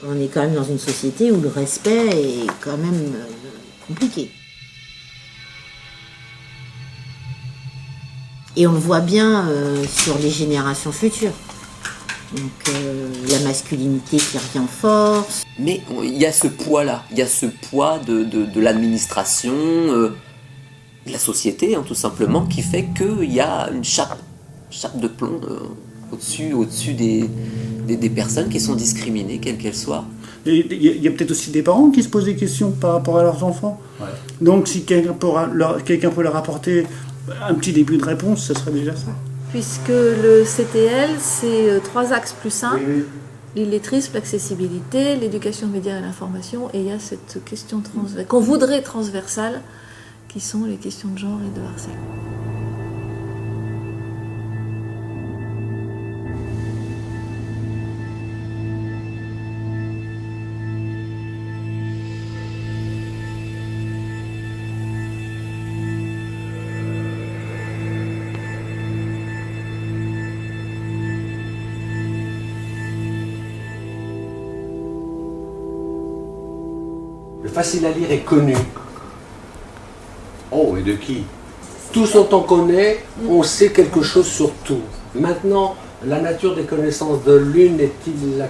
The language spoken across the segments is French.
On est quand même dans une société où le respect est quand même compliqué. Et on le voit bien sur les générations futures. Donc la masculinité qui revient en force. Mais il y a ce poids-là, il y a ce poids de l'administration, de la société, hein, tout simplement, qui fait qu'il y a une chape de plomb au-dessus des personnes qui sont discriminées, quelles qu'elles soient. Et il y a peut-être aussi des parents qui se posent des questions par rapport à leurs enfants. Ouais. Donc si quelqu'un peut leur apporter un petit début de réponse, ce serait déjà ça. Puisque le CTL, c'est 3 axes plus 1. Oui. L'illettrisme, l'accessibilité, l'éducation aux médias et l'information. Et il y a cette question qu'on voudrait transversale, qui sont les questions de genre et de harcèlement. Le facile à lire est connu. Oh, et de qui? Tous dont on connaît, on sait quelque chose sur tout. Maintenant, la nature des connaissances de l'une est-il la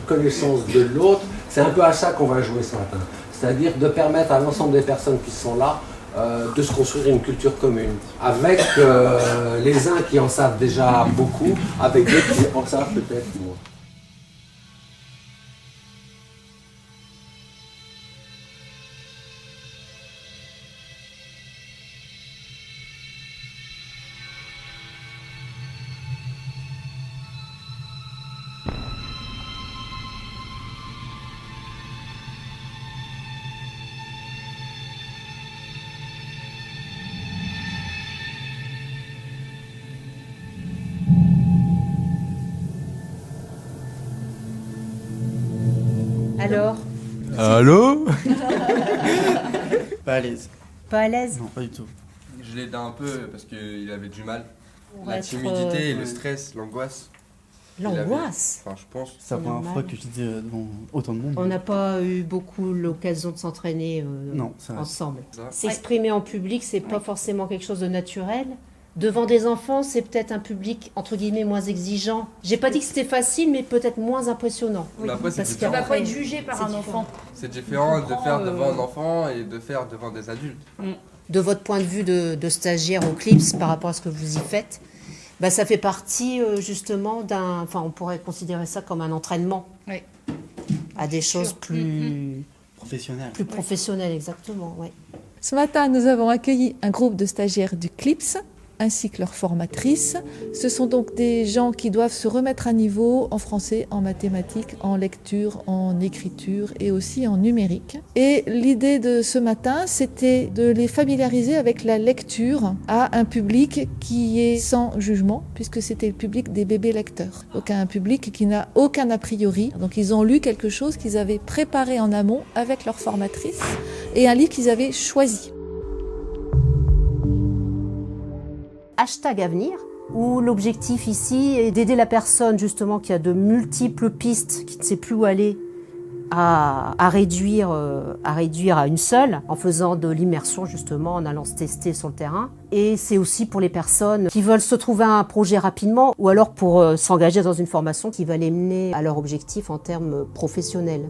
connaissance de l'autre? C'est un peu à ça qu'on va jouer ce matin. C'est-à-dire de permettre à l'ensemble des personnes qui sont là de se construire une culture commune. Avec les uns qui en savent déjà beaucoup, avec d'autres qui en savent peut-être moins. Alors? Allô? Pas à l'aise. Pas à l'aise? Non, pas du tout. Je l'ai aidé un peu parce qu'il avait du mal. La timidité, le stress, l'angoisse. L'angoisse? Enfin, je pense. C'est la première fois que je dis devant autant de monde. On n'a pas eu beaucoup l'occasion de s'entraîner ensemble. S'exprimer en public, c'est pas forcément quelque chose de naturel. Devant des enfants, c'est peut-être un public, entre guillemets, moins exigeant. J'ai pas dit que c'était facile, mais peut-être moins impressionnant. Oui. Après, parce qu'il ne va pas être jugé par un enfant. C'est différent de faire devant un enfant et de faire devant des adultes. De votre point de vue de stagiaire au CLIPS, par rapport à ce que vous y faites, bah, ça fait partie justement d'un... Enfin, on pourrait considérer ça comme un entraînement à des choses plus... Professionnelles. Plus professionnelles, exactement, oui. Ce matin, nous avons accueilli un groupe de stagiaires du CLIPS, ainsi que leur formatrice. Ce sont donc des gens qui doivent se remettre à niveau en français, en mathématiques, en lecture, en écriture et aussi en numérique. Et l'idée de ce matin, c'était de les familiariser avec la lecture à un public qui est sans jugement, puisque c'était le public des bébés lecteurs. Donc un public qui n'a aucun a priori. Donc ils ont lu quelque chose qu'ils avaient préparé en amont avec leur formatrice et un livre qu'ils avaient choisi. #avenir, où l'objectif ici est d'aider la personne justement qui a de multiples pistes, qui ne sait plus où aller, à réduire à une seule, en faisant de l'immersion justement, en allant se tester sur le terrain. Et c'est aussi pour les personnes qui veulent se trouver un projet rapidement, ou alors pour s'engager dans une formation qui va les mener à leur objectif en termes professionnels.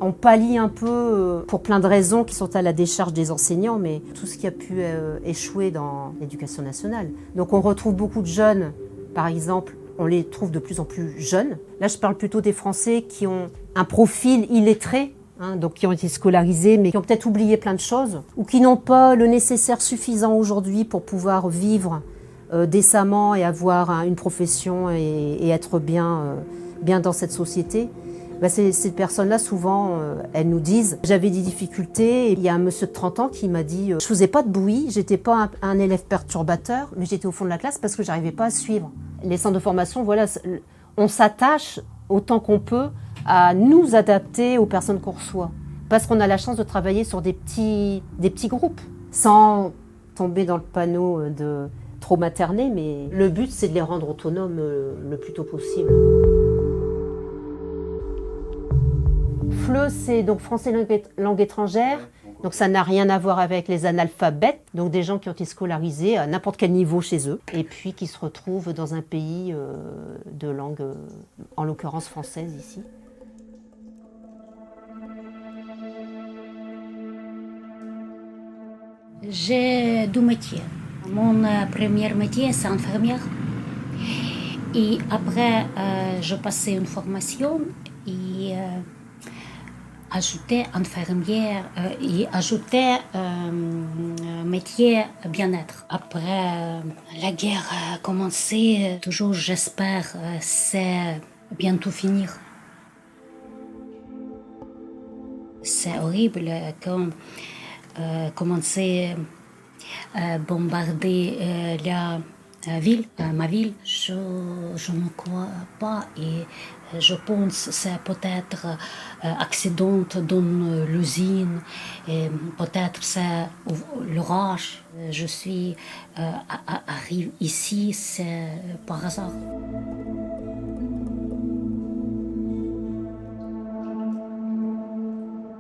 On pallie un peu pour plein de raisons qui sont à la décharge des enseignants, mais tout ce qui a pu échouer dans l'éducation nationale. Donc on retrouve beaucoup de jeunes, par exemple, on les trouve de plus en plus jeunes. Là, je parle plutôt des Français qui ont un profil illettré, donc qui ont été scolarisés, mais qui ont peut-être oublié plein de choses, ou qui n'ont pas le nécessaire suffisant aujourd'hui pour pouvoir vivre décemment et avoir une profession et être bien dans cette société. Ces personnes-là, souvent, elles nous disent « J'avais des difficultés. » Il y a un monsieur de 30 ans qui m'a dit « Je faisais pas de bruit, j'étais pas un élève perturbateur, mais j'étais au fond de la classe parce que j'arrivais pas à suivre. » Les centres de formation, voilà, on s'attache autant qu'on peut à nous adapter aux personnes qu'on reçoit. Parce qu'on a la chance de travailler sur des petits groupes, sans tomber dans le panneau de trop materner, mais le but c'est de les rendre autonomes le plus tôt possible. FLE, c'est donc français langue étrangère, donc ça n'a rien à voir avec les analphabètes, donc des gens qui ont été scolarisés à n'importe quel niveau chez eux, et puis qui se retrouvent dans un pays de langue, en l'occurrence française ici. J'ai deux métiers. Mon premier métier, c'est infirmière. Et après, je passais une formation et ajoutais infirmière et ajoutais métier bien-être. Après, la guerre a commencé. Toujours, j'espère, c'est bientôt finir. C'est horrible quand commencer à bombarder la ville, ma ville. Je ne crois pas et je pense que c'est peut-être accident dans l'usine et peut-être c'est l'orage. Je suis arrive ici, c'est par hasard.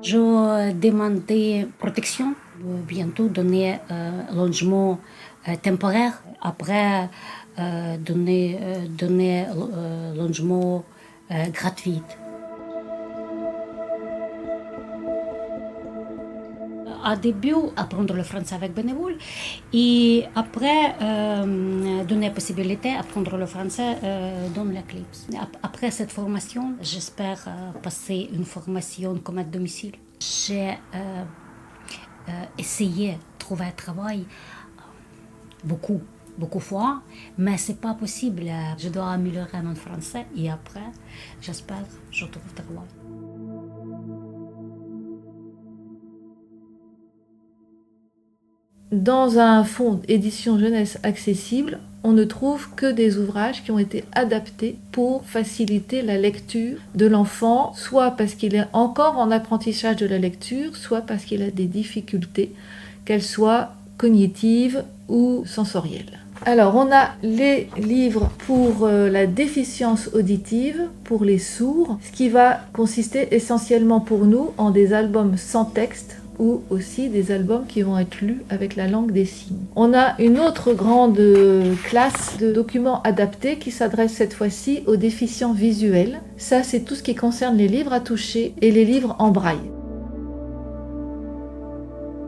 Je demandais protection, bientôt donner logement temporaire, après donner logement gratuit. Au début, apprendre le français avec bénévole et après donner la possibilité d'apprendre le français dans l'Eclipse. Après cette formation, j'espère passer une formation comme à domicile. J'ai essayé de trouver un travail beaucoup fois, mais c'est pas possible. Je dois améliorer mon français et après, j'espère que je trouve un travail. Dans un fonds édition jeunesse accessible, on ne trouve que des ouvrages qui ont été adaptés pour faciliter la lecture de l'enfant, soit parce qu'il est encore en apprentissage de la lecture, soit parce qu'il a des difficultés, qu'elles soient cognitives ou sensorielles. Alors, on a les livres pour la déficience auditive, pour les sourds, ce qui va consister essentiellement pour nous en des albums sans texte, ou aussi des albums qui vont être lus avec la langue des signes. On a une autre grande classe de documents adaptés qui s'adresse cette fois-ci aux déficients visuels. Ça, c'est tout ce qui concerne les livres à toucher et les livres en braille.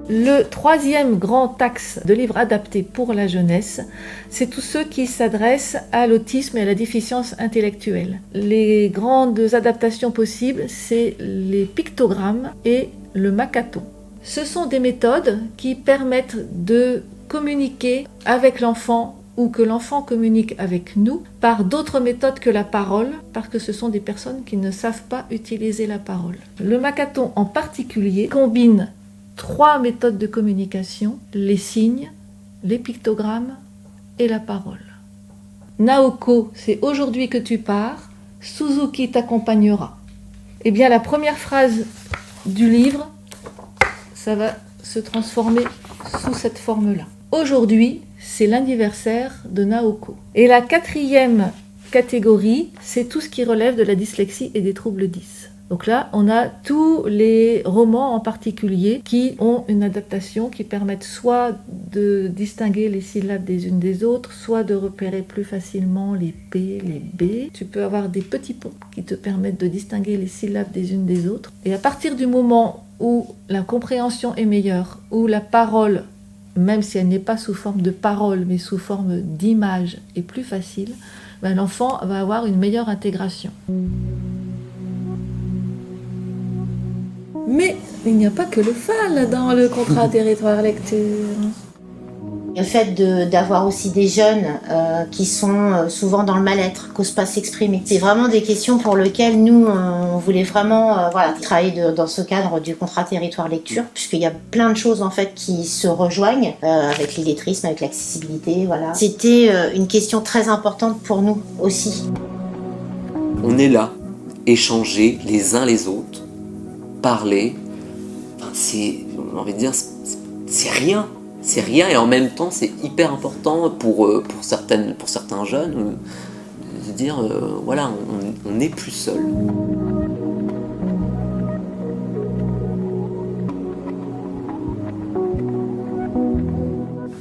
Le troisième grand axe de livres adaptés pour la jeunesse, c'est tous ceux qui s'adressent à l'autisme et à la déficience intellectuelle. Les grandes adaptations possibles, c'est les pictogrammes et le Makaton. Ce sont des méthodes qui permettent de communiquer avec l'enfant ou que l'enfant communique avec nous par d'autres méthodes que la parole, parce que ce sont des personnes qui ne savent pas utiliser la parole. Le Makaton en particulier combine 3 méthodes de communication, les signes, les pictogrammes et la parole. Naoko, c'est aujourd'hui que tu pars, Suzuki t'accompagnera. Eh bien, la première phrase du livre, ça va se transformer sous cette forme-là. Aujourd'hui, c'est l'anniversaire de Naoko. Et la 4e catégorie, c'est tout ce qui relève de la dyslexie et des troubles 10. Donc là, on a tous les romans en particulier qui ont une adaptation qui permettent soit de distinguer les syllabes des unes des autres, soit de repérer plus facilement les P, les B. Tu peux avoir des petits ponts qui te permettent de distinguer les syllabes des unes des autres. Et à partir du moment où la compréhension est meilleure, où la parole, même si elle n'est pas sous forme de parole, mais sous forme d'image, est plus facile, ben l'enfant va avoir une meilleure intégration. Mais il n'y a pas que le FAL dans le contrat territoire lecture. Le fait d'avoir aussi des jeunes qui sont souvent dans le mal-être, qui n'osent pas s'exprimer. C'est vraiment des questions pour lesquelles nous, on voulait vraiment travailler dans ce cadre du contrat territoire lecture, puisqu'il y a plein de choses en fait qui se rejoignent avec l'illettrisme, avec l'accessibilité. Voilà. C'était une question très importante pour nous aussi. On est là, échanger les uns les autres, parler, on a envie de dire, c'est rien. C'est rien et en même temps c'est hyper important pour certains jeunes de dire voilà, on n'est plus seul.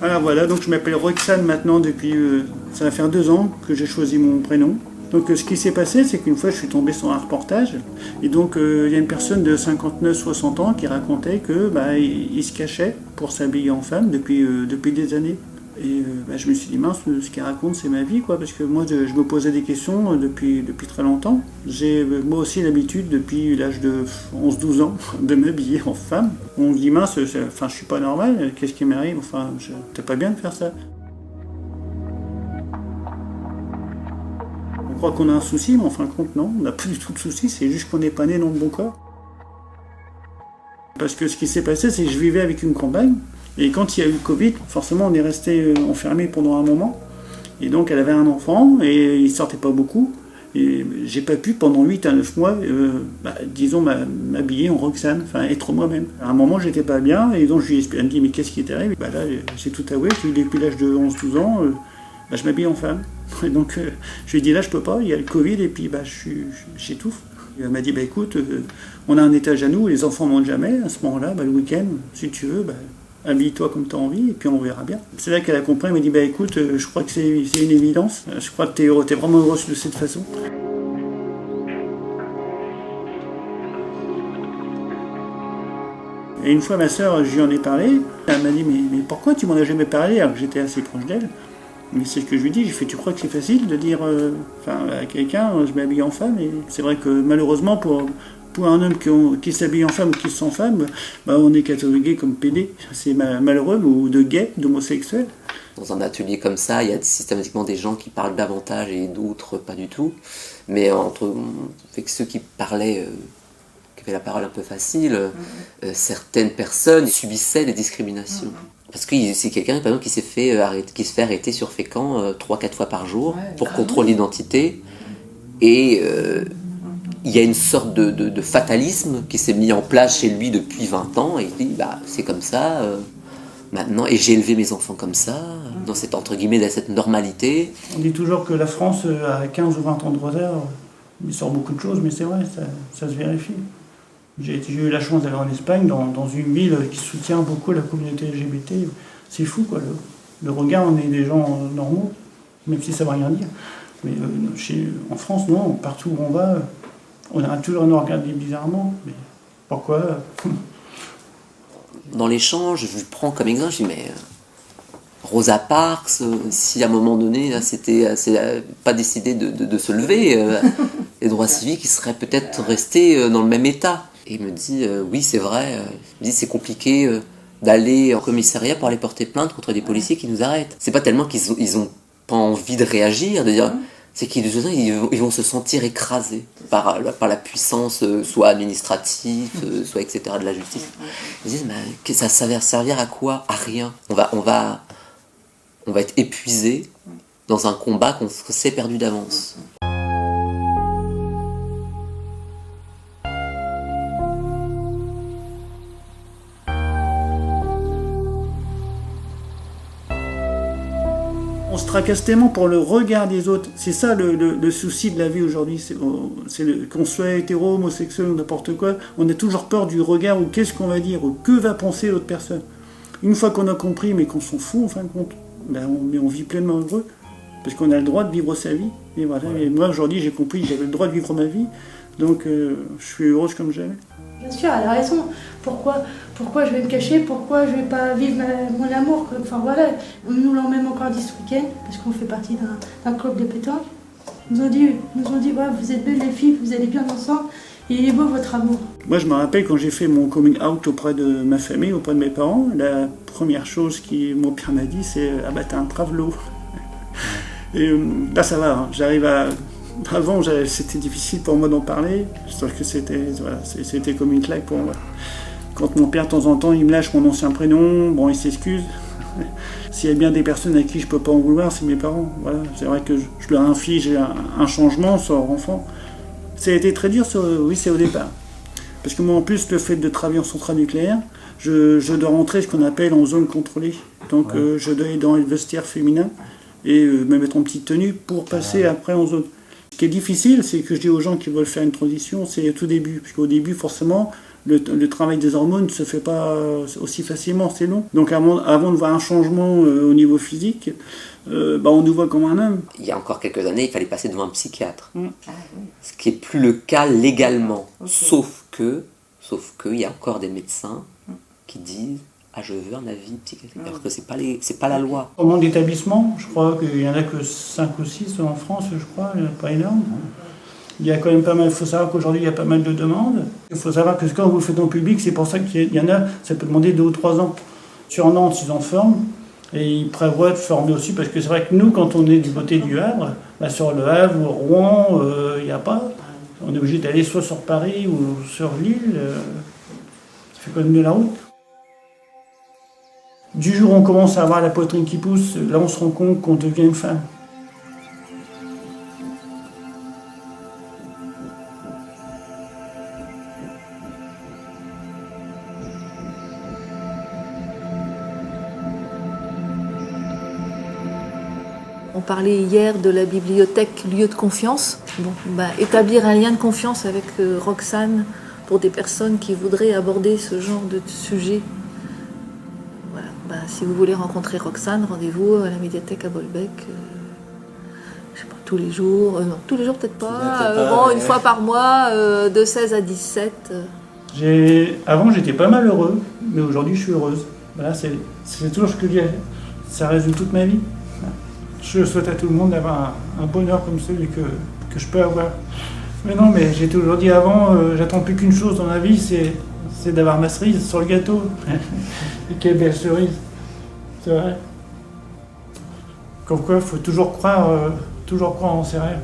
Alors voilà, donc je m'appelle Roxane maintenant depuis, ça va faire 2 ans que j'ai choisi mon prénom. Donc ce qui s'est passé, c'est qu'une fois je suis tombé sur un reportage, et donc il y a une personne de 59-60 ans qui racontait que il se cachait pour s'habiller en femme depuis des années. Et je me suis dit mince, ce qu'il raconte c'est ma vie quoi, parce que moi je me posais des questions depuis très longtemps. J'ai moi aussi l'habitude depuis l'âge de 11-12 ans de m'habiller en femme. On se dit mince, je suis pas normal, qu'est-ce qui m'arrive, enfin c'est pas bien de faire ça. On croit qu'on a un souci, mais en fin de compte, non, on n'a pas du tout de souci, c'est juste qu'on n'est pas né dans le bon corps. Parce que ce qui s'est passé, c'est que je vivais avec une compagne, et quand il y a eu le Covid, forcément on est resté enfermé pendant un moment, et donc elle avait un enfant, et il sortait pas beaucoup, et j'ai pas pu pendant 8 à 9 mois, disons, m'habiller en Roxane, enfin être moi-même. À un moment j'étais pas bien, et donc je lui ai dit mais qu'est-ce qui t'arrive ? Là j'ai tout avoué, depuis l'âge de 11-12 ans, je m'habille en femme. Et donc je lui ai dit là je peux pas, il y a le Covid et puis j'étouffe. Elle m'a dit écoute, on a un étage à nous, les enfants mangent jamais, à ce moment-là, le week-end, si tu veux, habille-toi comme tu as envie et puis on verra bien. C'est là qu'elle a compris, elle m'a dit écoute, je crois que c'est une évidence, je crois que tu es vraiment heureuse de cette façon. Et une fois ma sœur, je lui en ai parlé, elle m'a dit mais pourquoi tu m'en as jamais parlé alors que j'étais assez proche d'elle ? Mais c'est ce que je lui dis, j'ai fait tu crois que c'est facile de dire à quelqu'un je m'habille en femme, et c'est vrai que malheureusement pour un homme qui s'habille en femme ou qui se sent femme, on est catalogué comme pédé, c'est malheureux, ou de gay, d'homosexuel. Dans un atelier comme ça, il y a systématiquement des gens qui parlent davantage et d'autres pas du tout, mais avec ceux qui parlaient, qui avaient la parole un peu facile, certaines personnes subissaient des discriminations. Parce que c'est quelqu'un par exemple, qui se fait arrêter sur Fécamp 3-4 fois par jour pour contrôle d'identité. Et il y a une sorte de fatalisme qui s'est mis en place chez lui depuis 20 ans. Et il dit c'est comme ça maintenant. Et j'ai élevé mes enfants comme ça, dans cette, entre guillemets, dans cette normalité. On dit toujours que la France a 15 ou 20 ans de retard. Il sort beaucoup de choses, mais c'est vrai, ça se vérifie. J'ai eu la chance d'aller en Espagne, dans une ville qui soutient beaucoup la communauté LGBT. C'est fou, quoi. Le regard, on est des gens normaux, même si ça ne veut rien dire. Mais en France, non, partout où on va, on arrête toujours à nous regarder bizarrement. Mais pourquoi ? Dans l'échange, je prends comme exemple, je dis mais Rosa Parks, si à un moment donné, là, c'est pas décidé de se lever, les droits civiques, ils seraient peut-être restés dans le même état. Et il me dit, oui, c'est vrai, il me dit, c'est compliqué d'aller en commissariat pour aller porter plainte contre des policiers qui nous arrêtent. C'est pas tellement qu'ils ont pas envie de réagir, de dire, c'est qu'ils ils vont se sentir écrasés par la puissance, soit administrative, soit etc. de la justice. Ils disent, mais ça va servir à quoi ? À rien. On va être épuisé dans un combat qu'on s'est perdu d'avance. On se tracasse tellement pour le regard des autres. C'est ça le souci de la vie aujourd'hui. Qu'on soit hétéro, homosexuel ou n'importe quoi, on a toujours peur du regard, ou qu'est-ce qu'on va dire, ou que va penser l'autre personne. Une fois qu'on a compris, mais qu'on s'en fout en fin de compte, on vit pleinement heureux, parce qu'on a le droit de vivre sa vie. Et voilà. Et moi aujourd'hui j'ai compris que j'avais le droit de vivre ma vie, donc je suis heureuse comme jamais. Bien sûr, elle a raison. Pourquoi je vais me cacher? Pourquoi je vais pas vivre mon amour? Enfin voilà, on nous l'a même encore dit ce week-end, parce qu'on fait partie d'un club de pétanque. Ils nous ont dit ouais, vous êtes belles les filles, vous allez bien ensemble, et il est beau votre amour. Moi je me rappelle quand j'ai fait mon coming out auprès de ma famille, auprès de mes parents, la première chose que mon père m'a dit c'est « Ah bah t'as un travelo ». Et là ça va, hein, j'arrive à... Avant, c'était difficile pour moi d'en parler, sauf que c'était comme une claque pour moi. Quand mon père, de temps en temps, il me lâche mon ancien prénom, bon, il s'excuse. S'il y a bien des personnes à qui je peux pas en vouloir, c'est mes parents. Voilà. C'est vrai que je leur inflige un changement sur leur enfant. Ça a été très dur, oui, c'est au départ. Parce que moi, en plus, le fait de travailler en centrale nucléaire, je dois rentrer ce qu'on appelle en zone contrôlée. Donc je dois aller dans le vestiaire féminin et me mettre en petite tenue pour passer après en zone. Ce qui est difficile, c'est que je dis aux gens qui veulent faire une transition, c'est au tout début. Parce qu'au début, forcément, le travail des hormones ne se fait pas aussi facilement, c'est long. Donc avant de voir un changement au niveau physique, on nous voit comme un homme. Il y a encore quelques années, il fallait passer devant un psychiatre. Ce qui n'est plus le cas légalement. Sauf que il y a encore des médecins qui disent « Ah, je veux un avis psychiatrique ». Alors que c'est pas la loi. Au nombre d'établissements, je crois qu'il n'y en a que 5 ou 6 en France, je crois, pas énorme. Il y a quand même pas mal, il faut savoir qu'aujourd'hui il y a pas mal de demandes. Il faut savoir que quand vous le faites en public, c'est pour ça qu'il y en a, ça peut demander 2 ou 3 ans. Sur Nantes, ils en forment, et ils prévoient de former aussi, parce que c'est vrai que nous, quand on est du côté du Havre, sur le Havre ou Rouen, il n'y a pas. On est obligé d'aller soit sur Paris ou sur Lille, ça fait quand même de la route. Du jour où on commence à avoir la poitrine qui pousse, là on se rend compte qu'on devient une femme. On parlait hier de la bibliothèque lieu de confiance. Établir un lien de confiance avec Roxane pour des personnes qui voudraient aborder ce genre de sujet. Voilà. Si vous voulez rencontrer Roxane, rendez-vous à la médiathèque à Bolbec. Je sais pas, tous les jours. Non, tous les jours peut-être pas. Une fois par mois, de 16 à 17. Avant j'étais pas mal heureux, mais aujourd'hui je suis heureuse. Voilà, c'est toujours ce que je dis. Ça résume toute ma vie. Je souhaite à tout le monde d'avoir un bonheur comme celui que je peux avoir. Mais non, mais j'ai toujours dit avant, j'attends plus qu'une chose dans la vie, c'est d'avoir ma cerise sur le gâteau. Et quelle belle cerise. C'est vrai. Comme quoi, il faut toujours croire en ses rêves.